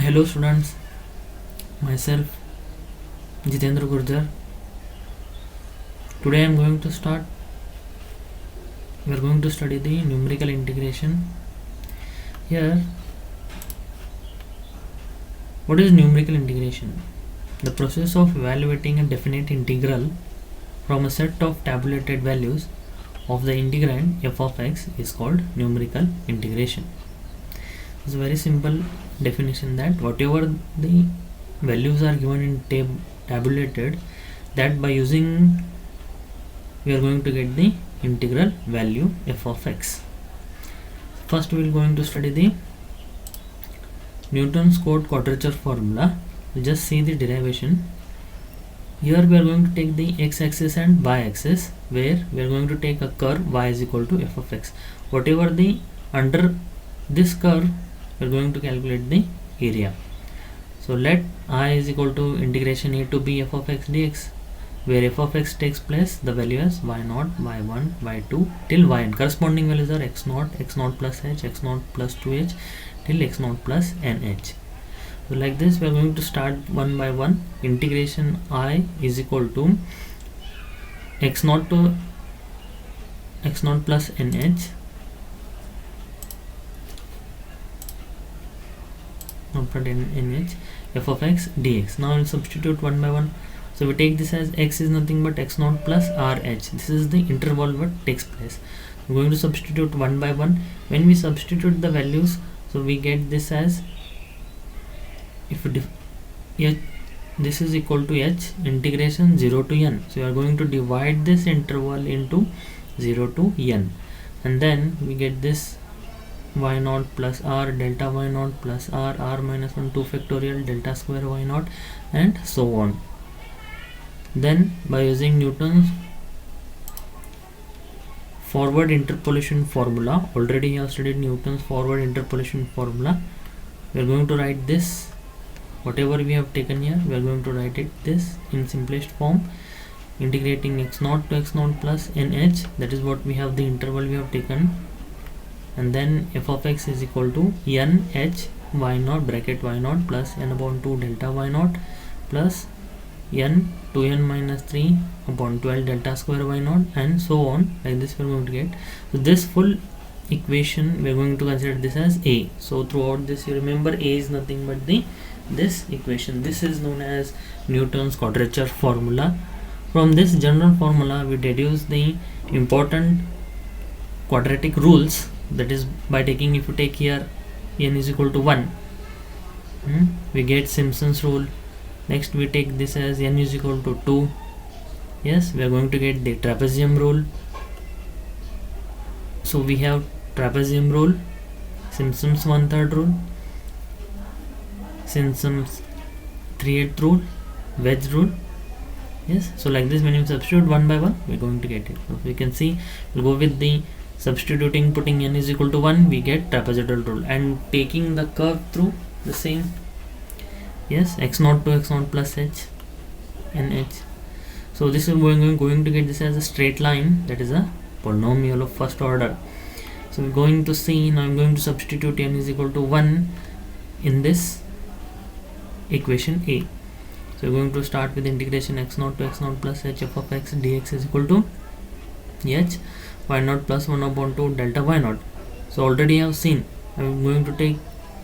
Hello students, myself Jitendra Gurjar. Today I am going to start. We are going to study the numerical integration. Here, what is numerical integration? The process of evaluating a definite integral from a set of tabulated values of the integrand f of x is called numerical integration. It's a very simple definition that whatever the values are given in tabulated, that by using we are going to get the integral value f of x. First we are going to study the Newton's quadrature formula. We'll just see the derivation. Here we are going to take the x-axis and y-axis, where we are going to take a curve y is equal to f of x. Whatever the under this curve, we are going to calculate the area. So let I is equal to integration a to b f of x dx, where f of x takes place the value as y0, y1, y2 till yn. Corresponding values are x0, x0 plus h, x0 plus 2h till x0 plus nh. So like this we are going to start one by one. Integration I is equal to x0 to x0 plus nh, nh f of x dx. Now we'll substitute one by one. So we take this as x is nothing but x0 plus rh. This is the interval what takes place. We're going to substitute one by one. When we substitute the values, so we get this as, if this is equal to h integration 0 to n. So we are going to divide this interval into 0 to n, and then we get this y0 plus r delta y0 plus r minus 1 2 factorial delta square y0, and so on. Then by using Newton's forward interpolation formula, already you have studied Newton's forward interpolation formula, we are going to write this, whatever we have taken here, we are going to write it this in simplest form, integrating x0 to x0 plus nh. That is what we have, the interval we have taken, and then f of x is equal to n h y0 bracket y0 plus n upon 2 delta y0 plus n 2n minus 3 upon 12 delta square y0, and so on. Like this we are going to get. So this full equation we are going to consider this as a. So throughout this you remember a is nothing but this equation. This is known as Newton's quadrature formula. From this general formula we deduce the important quadratic rules. That is by taking, if you take here n is equal to 1, we get Simpson's rule. Next we take this as n is equal to 2. Yes, we are going to get the trapezium rule. So we have trapezium rule, Simpson's 1/3 rule, Simpson's 3/8 rule, wedge rule. Yes, so like this when you substitute one by one we are going to get it. So we can see, we'll go with the substituting, putting n is equal to 1, we get trapezoidal rule, and taking the curve through the same. Yes, x0 to x0 plus h and h. So this is going to get this as a straight line, that is a polynomial of first order. So we're going to see, now I'm going to substitute n is equal to 1 in this equation a. So we're going to start with integration x0 to x0 plus h f of x dx is equal to h y0 plus 1 upon 2 delta y0. So already I have seen, I'm going to take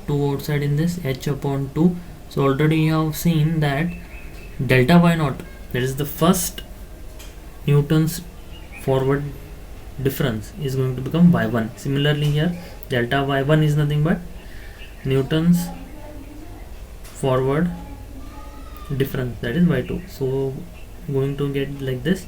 2 outside in this, h upon 2. So already you have seen that delta y0, that is the first Newton's forward difference, is going to become y1. Similarly here delta y1 is nothing but Newton's forward difference, that is y2. So going to get like this,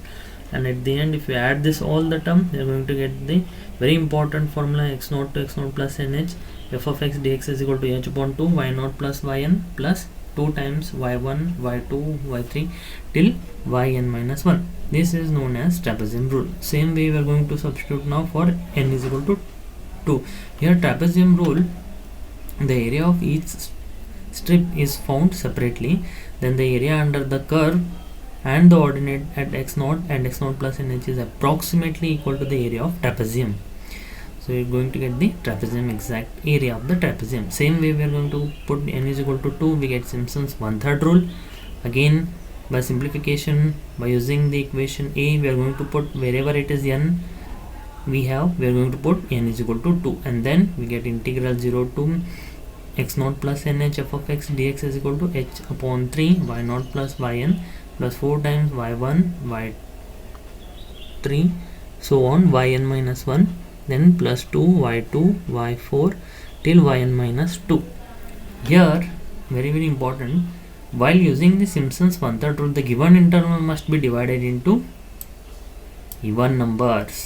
and at the end if you add this all the term, you are going to get the very important formula x0 to x0 plus nh f of x dx is equal to h upon 2 y0 plus yn plus 2 times y1 y2 y3 till yn minus 1. This is known as trapezium rule. Same way we are going to substitute now for n is equal to 2. Here trapezium rule, the area of each strip is found separately, then the area under the curve and the ordinate at x0 and x0 plus nh is approximately equal to the area of trapezium. So So you're going to get the trapezium, exact area of the trapezium. Same way we are going to put n is equal to 2, we get Simpson's 1/3 rule. Again, by simplification, by using the equation A, we are going to put wherever it is n we are going to put n is equal to 2, and then we get integral 0 to x naught plus nh f of x dx is equal to h upon 3 y naught plus yn plus 4 times y1 y3 so on yn minus 1, then plus 2 y2 y4 till yn minus 2. Here, very important, while using the Simpson's 1/3 rule, the given interval must be divided into even numbers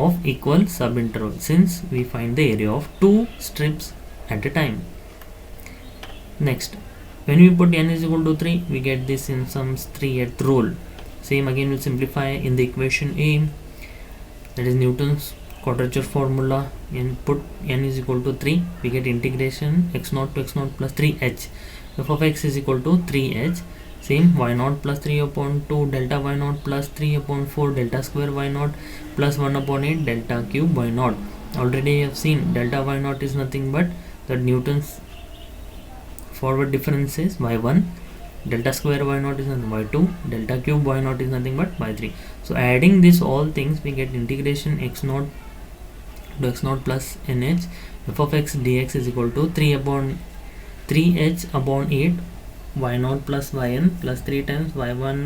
of equal subinterval, since we find the area of two strips at a time. Next, when we put n is equal to 3, we get the Simpson's 3/8 rule. Same again, we'll simplify in the equation A, that is Newton's quadrature formula, and put n is equal to 3, we get integration x naught to x naught plus 3h. F of x is equal to 3h. Same, y naught plus 3 upon 2 delta y naught plus 3 upon 4 delta square y naught plus 1 upon 8 delta cube y naught. Already you have seen delta y naught is nothing but the Newton's forward difference is y1, delta square y naught is y2, delta cube y naught is nothing but y3. So adding this all things, we get integration x naught to x naught plus nh f of x dx is equal to 3h upon 8 y naught plus yn plus 3 times y1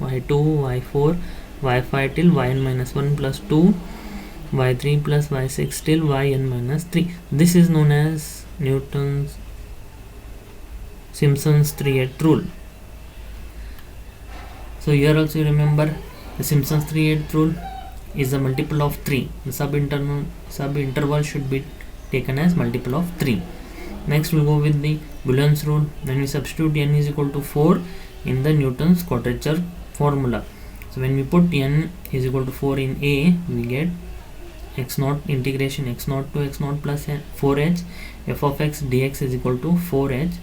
y2 y4 y5 till yn minus 1 plus 2 y3 plus y6 till yn minus 3. This is known as Simpson's 3/8 rule. So here also you remember the Simpson's 3/8 rule is a multiple of 3. The subinterval should be taken as multiple of 3. Next we'll go with the Boolean's rule. When we substitute n is equal to 4 in the Newton's quadrature formula. So when we put n is equal to 4 in A, we get x naught integration x naught to x naught plus 4h f of x dx is equal to 4h.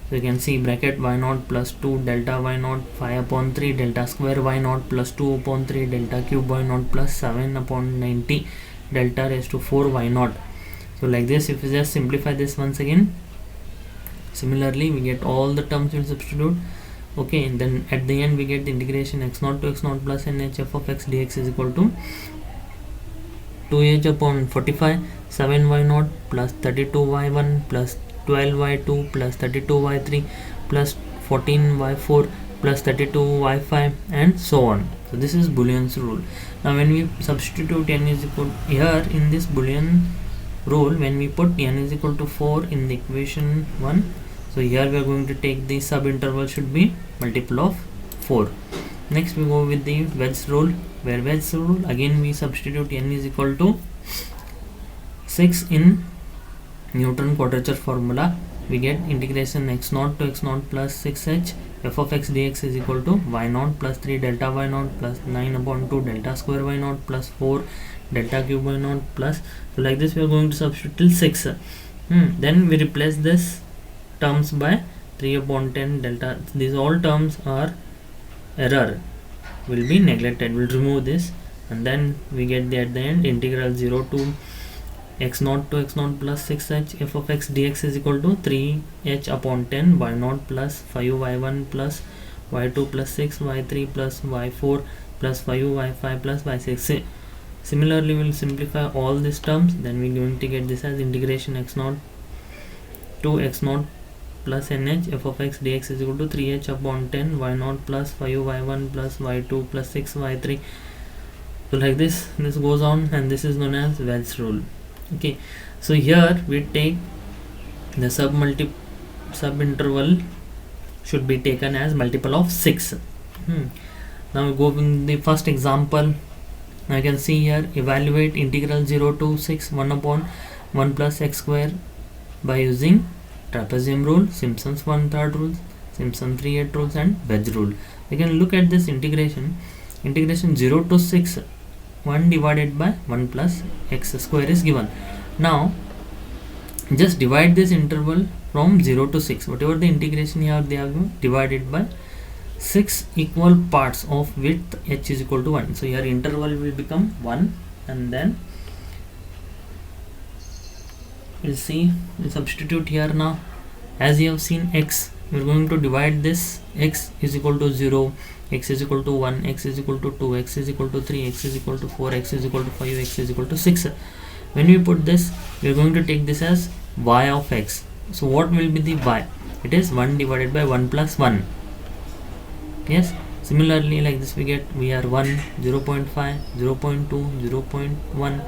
So you can see bracket y naught plus 2 delta y naught 5 upon 3 delta square y naught plus 2 upon 3 delta cube y naught plus 7 upon 90 delta raised to 4 y naught. So like this, if you just simplify this once again, similarly we get all the terms will substitute. Okay, and then at the end we get the integration x naught to x naught plus nh f of x dx is equal to 2h upon 45 7y naught plus 32y1 plus 12y2 plus 32y3 plus 14y4 plus 32y5 and so on. So this is Boolean's rule. Now when we substitute n is equal here in this Boolean rule, when we put n is equal to 4 in the equation 1, so here we are going to take the subinterval should be multiple of 4. Next we go with the Wedge's rule, where Wedge's rule again we substitute n is equal to 6 in Newton quadrature formula. We get integration x naught to x naught plus 6h f of x dx is equal to y naught plus 3 delta y naught plus 9 upon 2 delta square y naught plus 4 delta cube y naught plus, so like this we are going to substitute till 6. Then we replace this terms by 3 upon 10 delta. These all terms are error, will be neglected, we'll remove this, and then we get the at the end integral 0 to x naught to x naught plus 6h f of x dx is equal to 3h upon 10 y naught plus 5y1 plus y2 plus 6 y3 plus y4 plus 5y5 plus y6. Similarly, we'll simplify all these terms, then we're going to get this as integration x naught to x naught plus nh f of x dx is equal to 3h upon 10 y naught plus 5y1 plus y2 plus 6 y3. So like this goes on, and this is known as Wedge's rule. Okay, so here we take the subinterval should be taken as multiple of 6. Now we go in the first example. Now you can see here, evaluate integral 0 to 6 1 upon 1 plus x square by using trapezium rule, Simpson's 1/3 rule, Simpson's 3/8 rules and Wedge rule. You can look at this integration 0 to 6 1 divided by 1 plus x square is given. Now just divide this interval from 0 to 6, whatever the integration here they have divided by 6 equal parts of width h is equal to 1. So here interval will become 1 and then we'll see, we'll substitute here now. As you have seen x, we're going to divide this. X is equal to 0, x is equal to 1, x is equal to 2, x is equal to 3, x is equal to 4, x is equal to 5, x is equal to 6. When we put this, we're going to take this as y of x. So what will be the y? It is 1 divided by 1 plus 1. Yes, similarly like this we get, we are 1, 0 0.5, 0 0.2, 0 0.1,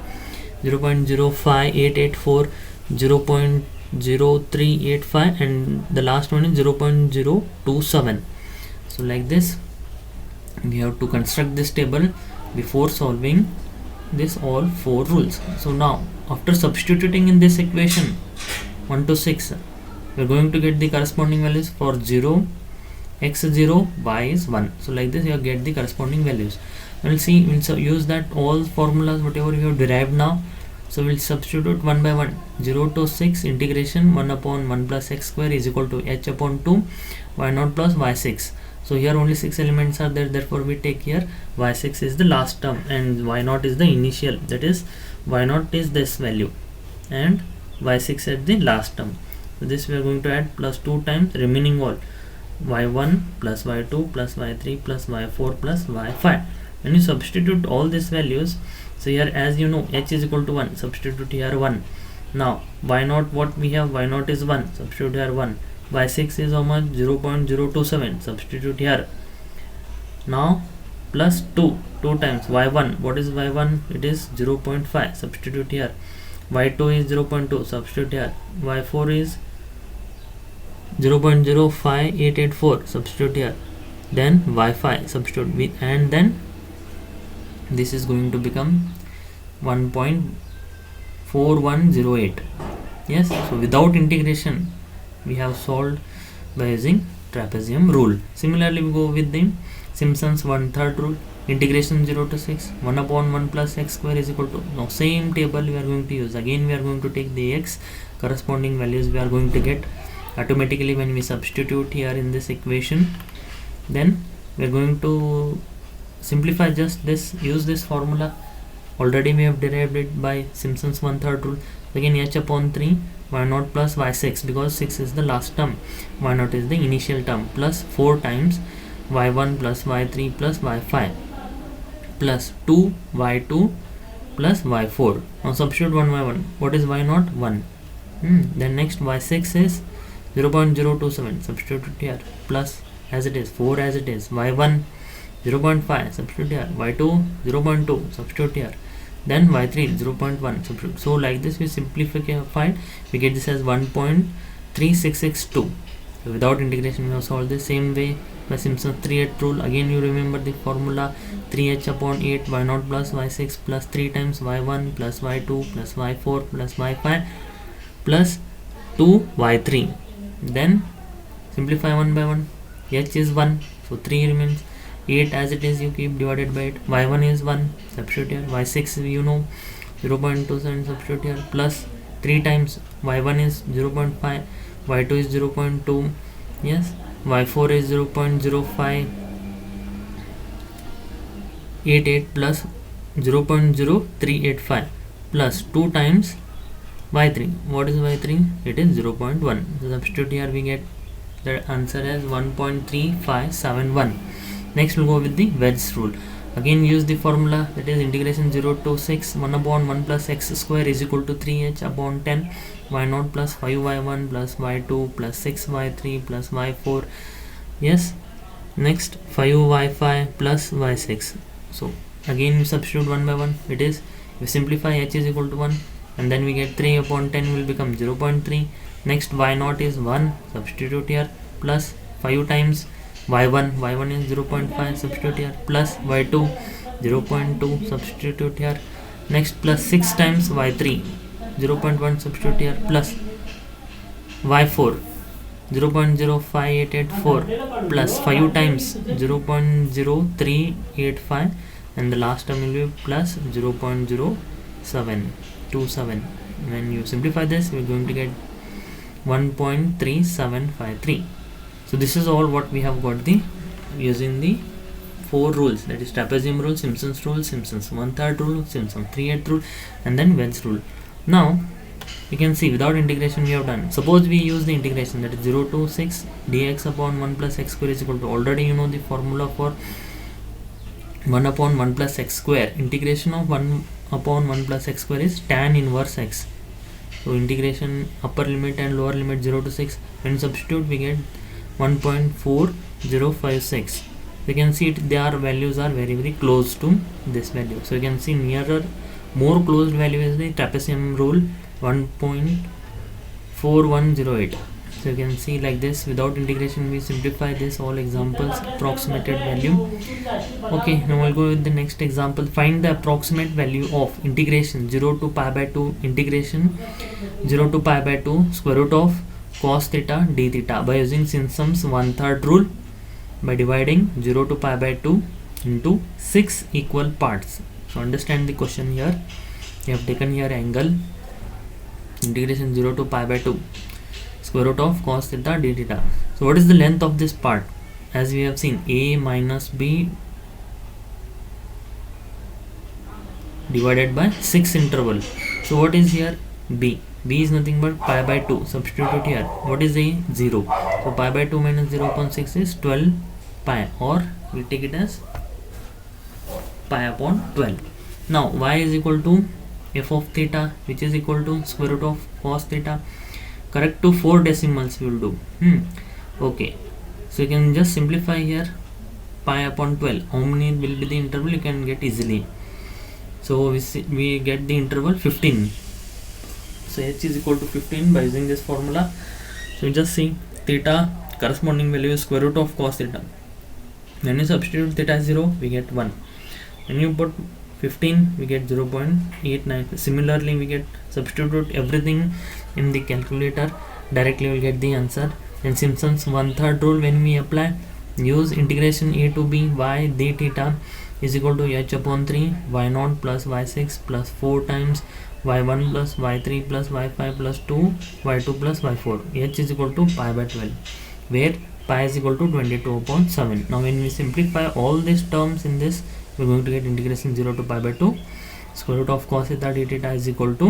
0 0.05884, 0 0.0385, and the last one is 0 0.027. So like this we have to construct this table before solving this all 4 rules. So now after substituting in this equation 1 to 6, we are going to get the corresponding values. For 0, x 0, y is 1. So like this you get the corresponding values. And we'll see, we'll use that all formulas whatever we have derived now. So we'll substitute one by one. 0 to 6 integration 1 upon 1 plus x square is equal to h upon 2 y0 plus y6. So here only 6 elements are there, therefore we take here y6 is the last term and y0 is the initial, that is y0 is this value and y6 at the last term. So this we are going to add plus 2 times remaining all y1 plus y2 plus y3 plus y4 plus y5. When you substitute all these values, so here as you know h is equal to 1, substitute here 1. Now y0, what we have, y0 is 1, substitute here 1. y6 is how much, 0.027, substitute here. Now plus 2 times y1, what is y1, it is 0.5, substitute here. y2 is 0.2, substitute here. y4 is 0.05884, substitute here. Then y5, substitute with, and then this is going to become 1.4108. yes, so without integration we have solved by using trapezium rule. Similarly we go with the Simpson's 1/3 rule. Integration 0 to 6, 1 upon 1 plus x square is equal to, now same table we are going to use. Again we are going to take the x, corresponding values we are going to get automatically when we substitute here in this equation. Then we are going to simplify just this, use this formula. Already we have derived it by Simpson's 1/3 rule. Again h upon 3 y0 plus y6, because 6 is the last term, y0 is the initial term, plus 4 times y1 plus y3 plus y5 plus 2 y2 plus y4. Now substitute 1 by 1. What is y0? 1. Then next y6 is 0.027, substitute it here, plus as it is 4 as it is. y1 0.5, substitute here. y2 0.2, substitute here. Then y3 0.1, substitute. So like this we simplify, we get this as 1.3662. So without integration we have solved the same way by Simpson's 3/8 rule. Again you remember the formula, 3h upon 8 y0 plus y6 plus 3 times y1 plus y2 plus y4 plus y5 plus 2 y3. Then simplify one by one. H is 1, so 3 remains. 8 as it is you keep divided by 8. y1 is 1, substitute here. y6 you know 0.27, substitute here, plus 3 times y1 is 0.5, y2 is 0.2, yes, y4 is 0.0588 plus 0.0385 plus 2 times y3. What is y3? It is 0.1. So substitute here, we get the answer as 1.3571. Next we'll go with the wedge rule. Again use the formula, that is integration 0 to 6, 1 upon 1 plus x square is equal to 3h upon 10 y0 plus 5y1 plus y2 plus 6y3 plus y4. Yes, next 5y5 plus y6. So again we substitute one by one. It is, we simplify, h is equal to 1, and then we get 3 upon 10 will become 0.3. Next y0 is 1, substitute here, plus 5 times y1 is 0.5, substitute here, plus y2 0.2, substitute here. Next plus 6 times y3 0.1, substitute here, plus y4 0.05884 plus 5 times 0.0385, and the last term will be plus 0.0727. When you simplify this, we are going to get 1.3753. So this is all what we have got the using the 4 rules, that is trapezium rule, Simpson's rule, Simpson's 1/3 rule, Simpson's 3/8 rule, and then Wedge rule. Now you can see without integration we have done. Suppose we use the integration, that is 0 to 6 dx upon 1 plus x square is equal to, already you know the formula for 1 upon 1 plus x square. Integration of 1 upon 1 plus x square is tan inverse x. So integration upper limit and lower limit 0 to 6, when substitute we get 1.4056. You can see their values are very close to this value. So you can see nearer, more closed value is the trapezium rule, 1.4108. So you can see like this, without integration we simplify this, all examples approximated value. Okay, now I'll go with the next example. Find the approximate value of integration 0 to pi by 2 integration 0 to pi by 2 square root of cos theta d theta by using Simpson's 1/3 rule, by dividing 0 to pi by 2 into 6 equal parts. So understand the question here. We have taken here angle integration 0 to pi by 2 square root of cos theta d theta. So what is the length of this part? As we have seen, a minus b divided by 6 interval. So what is here? B is nothing but pi by 2. Substitute here. What is a? 0. So pi by 2 minus 0.6 is 12 pi, or we take it as pi upon 12. Now y is equal to f of theta, which is equal to square root of cos theta. Correct to 4 decimals we will do. Okay, so you can just simplify here. Pi upon 12, how many will be the interval? You can get easily. So we get the interval 15. So h is equal to 15 by using this formula. So you just see theta corresponding value is square root of cos theta. When you substitute theta as 0, we get 1. When you put 15, we get 0.89. Similarly, we get substitute everything in the calculator, directly we'll get the answer. And Simpson's 1/3 rule, when we apply, use integration a to b y d theta is equal to h upon 3 y0 plus y6 plus 4 times y1 plus y3 plus y5 plus 2 y2 plus y4. H is equal to pi by 12, where pi is equal to 22 upon 7. Now when we simplify all these terms in this, we're going to get integration 0 to pi by 2 square root of cos theta d theta is equal to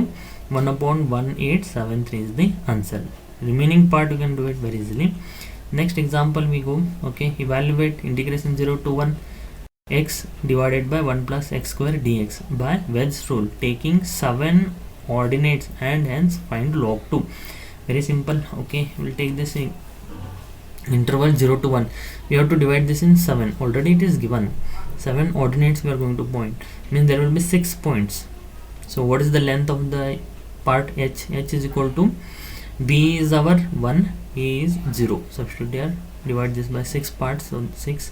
1 upon 1873 is the answer. Remaining part you can do it very easily. Next example we go. Okay, evaluate integration 0 to 1 x divided by 1 plus x square dx by Wedge rule, taking 7 ordinates and hence find log 2. Very simple. Okay, we'll take this interval 0 to 1. We have to divide this in 7. Already it is given 7 ordinates we are going to point, means there will be 6 points. So what is the length of the part h? H is equal to, b is our 1, a is 0. Substitute here, divide this by 6 parts, so 6.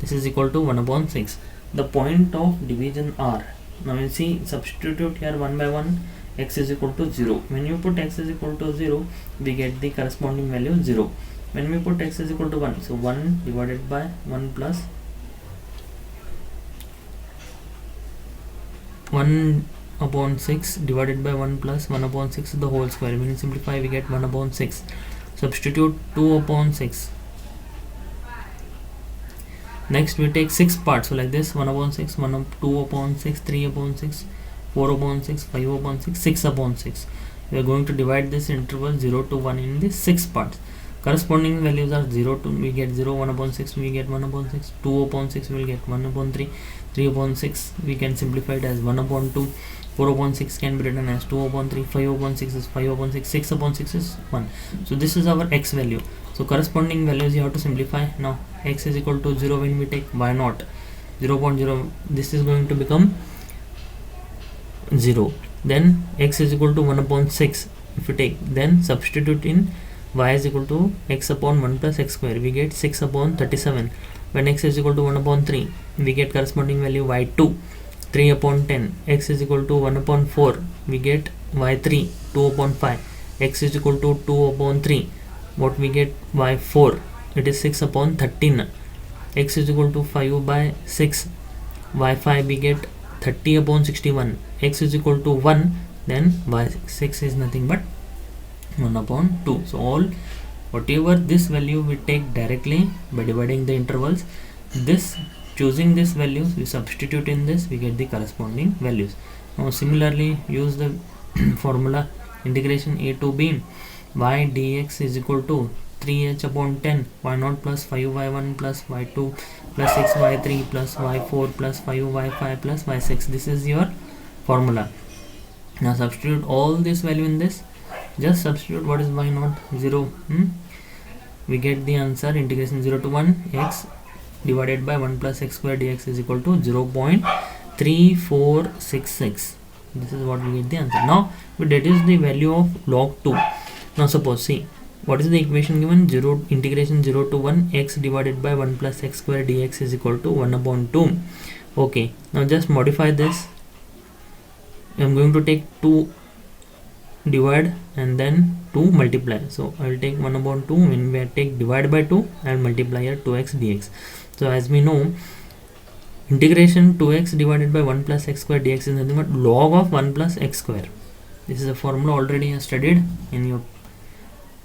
This is equal to 1 upon 6. The point of division r. Now you see, substitute here 1 by 1, x is equal to 0. When you put x is equal to 0, we get the corresponding value 0. When we put x is equal to 1, so 1 divided by 1 plus 1 upon 6 divided by 1 plus 1 upon 6 the whole square. When you simplify, we get 1 upon 6. Substitute 2 upon 6. Next we take 6 parts, so like this, 1 upon 6, 2 upon 6, 3 upon 6, 4 upon 6, 5 upon 6, 6 upon 6. We are going to divide this interval 0 to 1 in the 6 parts. Corresponding values are 0 to, we get 0, 1 upon 6 we get 1 upon 6, 2 upon 6 we will get 1 upon 3, 3 upon 6 we can simplify it as 1 upon 2, 4 upon 6 can be written as 2 upon 3, 5 upon 6 is 5 upon 6, 6 upon 6 is 1. So this is our x value. So corresponding values you have to simplify. Now x is equal to 0 when we take y0, 0.0, this is going to become 0. Then x is equal to 1 upon 6 if you take, then substitute in y is equal to x upon 1 plus x square, we get 6 upon 37. When x is equal to 1 upon 3, we get corresponding value y2, 3 upon 10. X is equal to 1 upon 4, we get y3, 2 upon 5. X is equal to 2 upon 3, what we get y4, it is 6 upon 13. X is equal to 5 by 6, y5 we get 30 upon 61. X is equal to 1, then y6 is nothing but 1 upon 2. So all whatever this value we take directly by dividing the intervals, this choosing this values, we substitute in this, we get the corresponding values. Now similarly use the formula integration a to b, y dx is equal to 3h upon 10 y0 plus 5y1 plus y2 plus 6y3 plus y4 plus 5y5 plus y6. This is your formula. Now substitute all this value in this, just substitute what is y0, 0. We get the answer integration 0 to 1 x divided by 1 plus x square dx is equal to 0.3466. This is what we get the answer. Now we deduce the value of log 2. Now suppose, see, what is the equation given? 0 integration 0 to 1 x divided by 1 plus x square dx is equal to 1 upon 2. Okay, now just modify this. I am going to take 2 divide and then 2 multiply. So I will take 1 upon 2. When we take divide by 2, I will multiply here 2x dx. So as we know, integration 2x divided by 1 plus x square dx is nothing but log of 1 plus x square. This is a formula already you studied in your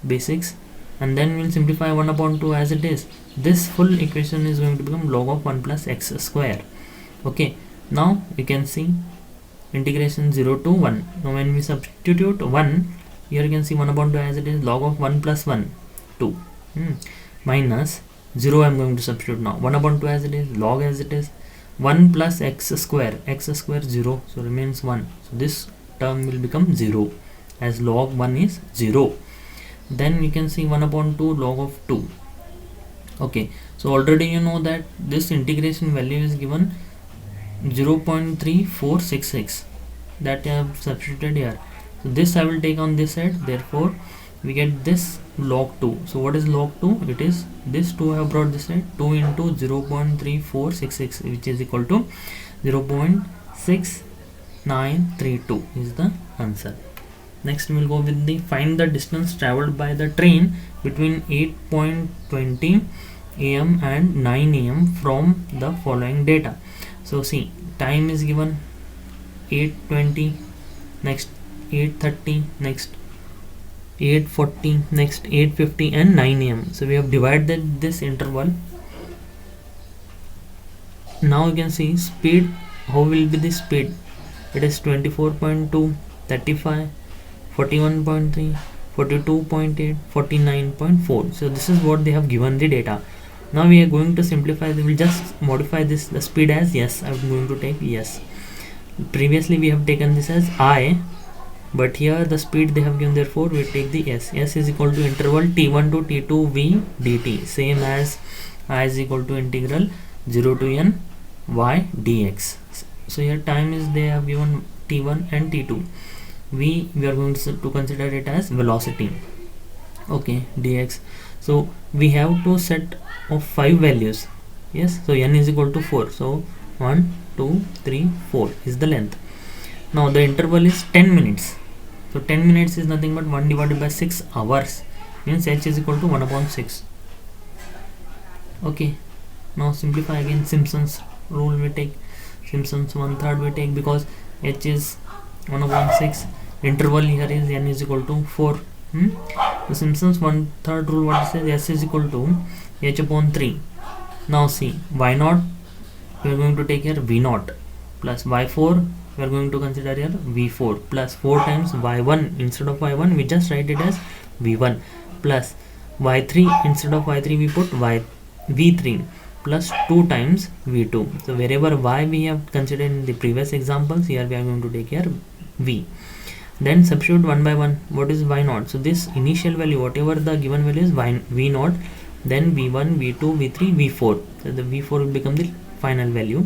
basics. And then we will simplify 1 upon 2 as it is. This full equation is going to become log of 1 plus x square. Okay, now we can see integration 0 to 1. Now when we substitute 1, here you can see 1 upon 2 as it is, log of 1 plus 1, 2, minus 0 I am going to substitute now. 1 upon 2 as it is, log as it is, 1 plus x square 0, so remains 1. So this term will become 0 as log 1 is 0. Then you can see 1 upon 2 log of 2. Okay, so already you know that this integration value is given 0.3466, that I have substituted here. So this I will take on this side, therefore we get this log 2. So what is log 2? It is this 2 I have brought this side, 2 into 0.3466, which is equal to 0.6932 is the answer. Next we will go with the find the distance traveled by the train between 8:20 am and 9 am from the following data. So see, time is given 8:20, next 8:30, next 8:40, next 8:50 and 9 am. So we have divided this interval. Now you can see speed. How will be the speed? It is 24.2, 35, 41.3, 42.8, 49.4. So this is what they have given the data. Now we are going to simplify. We will just modify this, the speed as yes. I am going to take yes. Previously we have taken this as I, but here the speed they have given, therefore we take the s. S is equal to interval t1 to t2 v dt, same as I is equal to integral 0 to n y dx. So here time is they have given t1 and t2. We are going to consider it as velocity. Okay, dx. So we have to set of 5 values. Yes, so n is equal to 4. So 1, 2, 3, 4 is the length. Now the interval is 10 minutes. So 10 minutes is nothing but 1 divided by 6 hours, means h is equal to 1 upon 6. Okay, now simplify again. Simpson's rule we take, Simpson's 1/3 we take, because h is 1 upon 6. Interval here is n is equal to 4. So Simpson's 1/3 rule, what it says, s is equal to h upon 3. Now see, y0 we are going to take here v0 plus y4 we are going to consider here v4 plus 4 times y1. Instead of y1 we just write it as v1 plus y3. Instead of y3 we put v3 plus 2 times v2. So wherever y we have considered in the previous examples, here we are going to take here v. Then substitute 1 by 1. What is y0? So this initial value, whatever the given value is v0, then v1, v2, v3, v4. So the v4 will become the final value.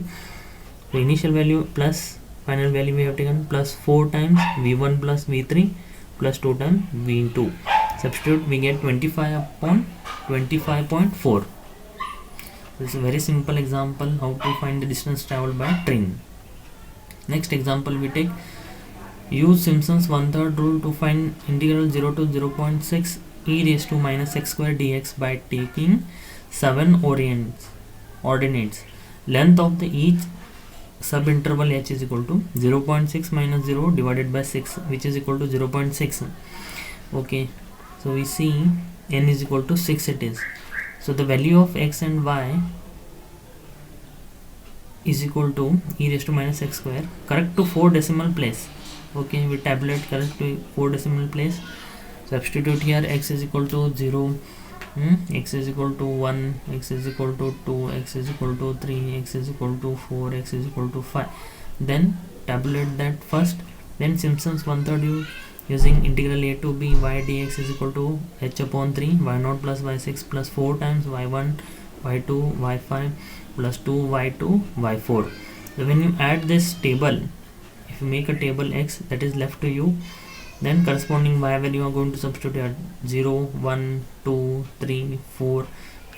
So initial value plus final value we have taken plus 4 times v1 plus v3 plus 2 times v2. Substitute, we get 25 upon 25.4. This is a very simple example how to find the distance traveled by train. Next example we take, use Simpson's 1/3 rule to find integral 0 to 0.6 e raised to minus x square dx by taking 7 ordinates. Length of the each subinterval h is equal to 0.6 minus 0 divided by 6, which is equal to 0.6. Okay, so we see n is equal to 6 it is. So the value of x and y is equal to e raised to minus x square, correct to 4 decimal place. Okay, we tabulate correct to 4 decimal place. Substitute here x is equal to 0, x is equal to 1, x is equal to 2, x is equal to 3, x is equal to 4, x is equal to 5. Then tabulate that first. Then Simpson's one third using integral a to b y dx is equal to h upon 3 y0 plus y6 plus 4 times y1 y2 y5 plus 2 y2 y4. So when you add this table, if you make a table x that is left to you, then corresponding y value are going to substitute at 0, 1, 2, 3, 4,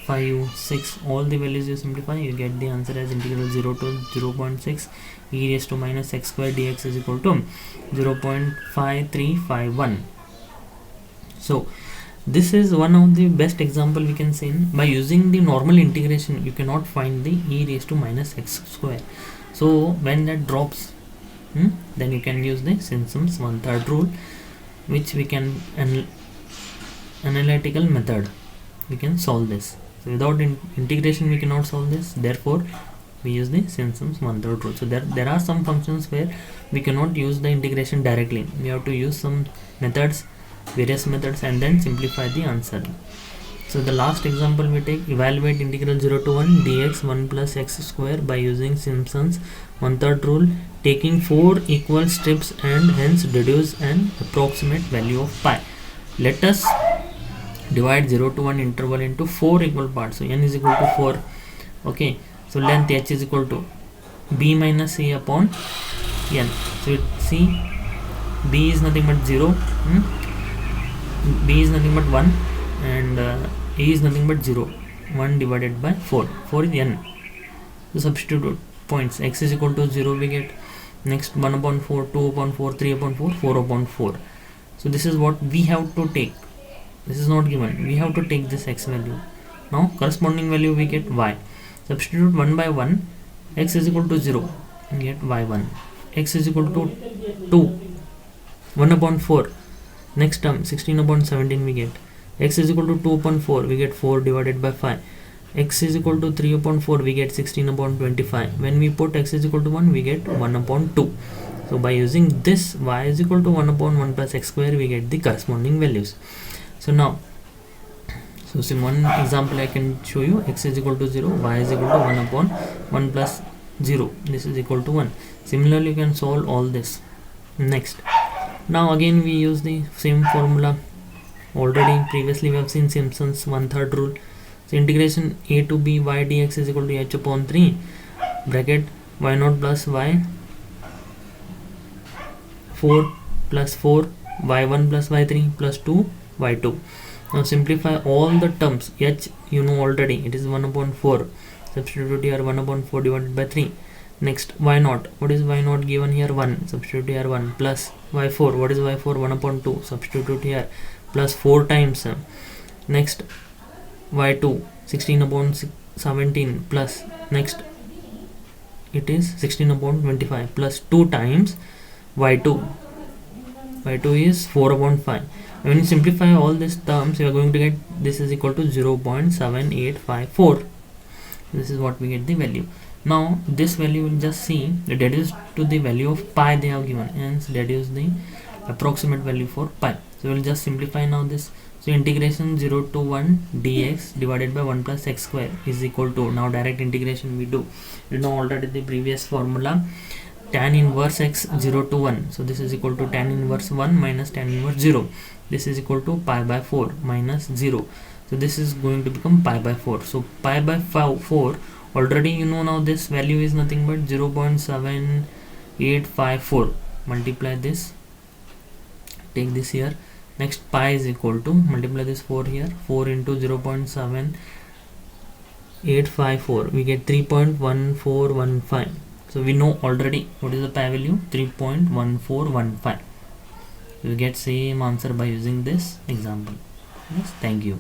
5, 6. All the values you simplify, you get the answer as integral 0 to 0.6 e raised to minus x square dx is equal to 0.5351. So this is one of the best example we can say. By using the normal integration, you cannot find the e raised to minus x square. So when that drops, then you can use the Simpson's one third rule, which we can analytical method we can solve this. So without integration we cannot solve this, therefore we use the Simpson's one third rule. So there are some functions where we cannot use the integration directly, we have to use some methods, various methods, and then simplify the answer. So the last example we take, evaluate integral 0 to 1 dx 1 plus x square by using Simpson's one third rule, taking 4 equal strips and hence deduce an approximate value of pi. Let us divide 0 to 1 interval into 4 equal parts. So n is equal to 4. Okay, so length h is equal to b minus a upon n. So see, b is nothing but 0, b is nothing but 1, and a is nothing but 0. 1 divided by 4 is n. So substitute points, x is equal to 0 we get, next 1 upon 4, 2 upon 4, 3 upon 4, 4 upon 4. So this is what we have to take. This is not given, we have to take this x value. Now corresponding value we get y. Substitute 1 by 1, x is equal to 0, we get y1. X is equal to 2, 1 upon 4, next term 16 upon 17 we get. X is equal to 2 upon 4, we get 4 divided by 5. X is equal to 3 upon 4, we get 16 upon 25. When we put x is equal to 1, we get 1 upon 2. So by using this, y is equal to 1 upon 1 plus x square, we get the corresponding values. So now, so see one example I can show you, x is equal to 0, y is equal to 1 upon 1 plus 0, this is equal to 1. Similarly, you can solve all this. Next, now again we use the same formula. Already previously we have seen Simpson's one third rule. So integration a to b y dx is equal to h upon 3 bracket y0 plus y 4 plus 4 y1 plus y3 plus 2 y2. Now simplify all the terms. H you know already, it is 1 upon 4. Substitute here 1 upon 4 divided by 3. Next y0, what is y0 given here? 1. Substitute here 1 plus y4, what is y4? 1 upon 2. Substitute here plus 4 times. Next y2, 16 upon 17 plus, next it is 16 upon 25 plus 2 times y2. y2 is 4 upon 5. When you simplify all these terms, you are going to get this is equal to 0.7854. This is what we get the value. Now this value will just see deduce to the value of pi they have given, hence deduce the approximate value for pi. So we will just simplify now this. So integration 0 to 1 dx divided by 1 plus x square is equal to, now direct integration we do. You know already the previous formula, tan inverse x 0 to 1. So this is equal to tan inverse 1 minus tan inverse 0. This is equal to pi by 4 minus 0. So this is going to become pi by 4. So pi by 4, already you know now this value is nothing but 0.7854. Multiply this, take this here. Next pi is equal to, multiply this 4 here, 4 into 0.7854, we get 3.1415. So we know already what is the pi value, 3.1415. We get same answer by using this example. Yes, thank you.